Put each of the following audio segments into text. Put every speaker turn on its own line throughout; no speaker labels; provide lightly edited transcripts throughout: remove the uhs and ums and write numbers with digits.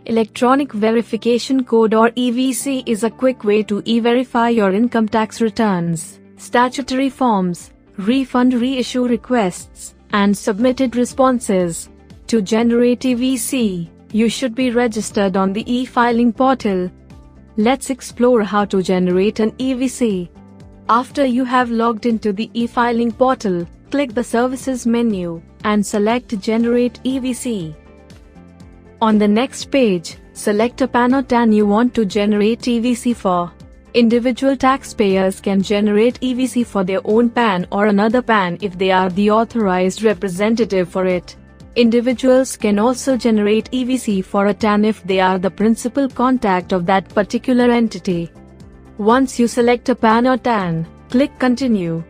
Electronic Verification Code or EVC is a quick way to e-verify your income tax returns, statutory forms, refund reissue requests, and submitted responses. To generate EVC, you should be registered on the e-filing portal. Let's explore how to generate an EVC. After you have logged into the e-filing portal, click the Services menu and select Generate EVC. On the next page, select a PAN or TAN you want to generate EVC for. Individual taxpayers can generate EVC for their own PAN or another PAN if they are the authorized representative for it. Individuals can also generate EVC for a TAN if they are the principal contact of that particular entity. Once you select a PAN or TAN, click Continue.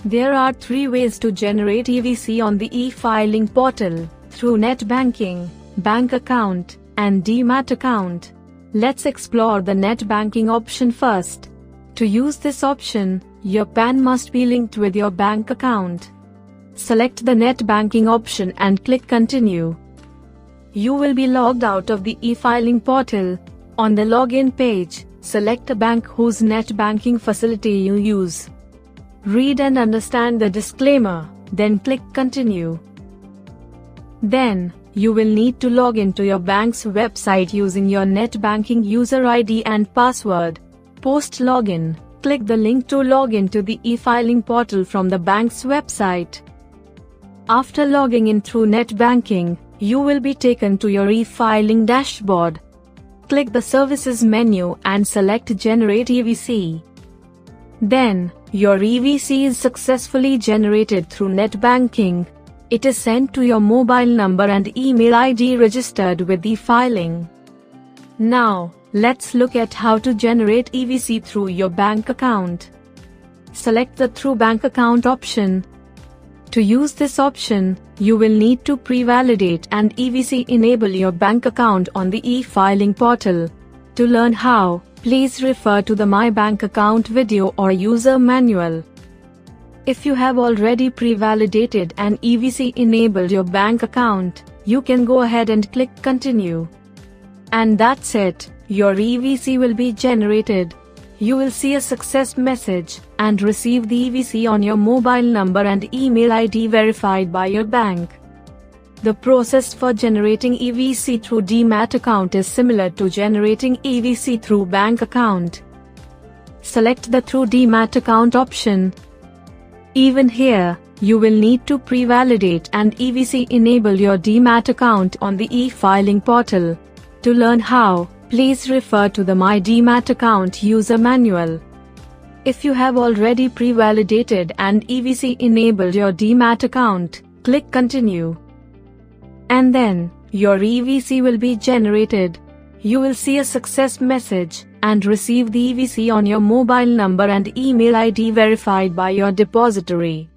There are 3 ways to generate EVC on the e-filing portal: through net banking, bank account, and Demat account. Let's explore the net banking option first. To use this option, your PAN must be linked with your bank account. Select the net banking option and click Continue. You will be logged out of the e-filing portal. On the login page, select a bank whose net banking facility you use. Read and understand the disclaimer, then click Continue. Then, you will need to log into your bank's website using your net banking user ID and password. Post login, click the link to log into the e-filing portal from the bank's website. After logging in through net banking, you will be taken to your e-filing dashboard. Click the Services menu and select Generate EVC. Then, your EVC is successfully generated through net banking. It is sent to your mobile number and email ID registered with the filing. Now, let's look at how to generate EVC through your bank account. Select the Through Bank Account option. To use this option, you will need to pre-validate and EVC enable your bank account on the e-filing portal. To learn how, please refer to the My Bank Account video or user manual. If you have already pre-validated and EVC enabled your bank account, you can go ahead and click Continue. And that's it, your EVC will be generated. You will see a success message and receive the EVC on your mobile number and email ID verified by your bank. The process for generating EVC through Demat account is similar to generating EVC through bank account. Select the Through Demat account option. Even here, you will need to pre-validate and EVC enable your Demat account on the e-filing portal. To learn how, please refer to the My Demat Account user manual. If you have already pre-validated and EVC enabled your Demat account, click Continue. And then, your EVC will be generated. You will see a success message and receive the EVC on your mobile number and email ID verified by your depository.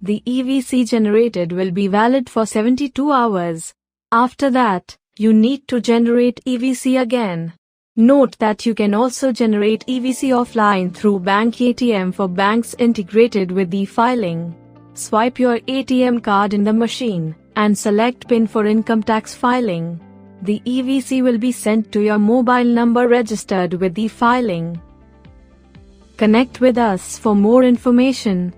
The EVC generated will be valid for 72 hours. After that, you need to generate EVC again. Note that you can also generate EVC offline through bank ATM for banks integrated with the filing. Swipe your ATM card in the machine and select PIN for income tax filing. The EVC will be sent to your mobile number registered with the filing. Connect with us for more information.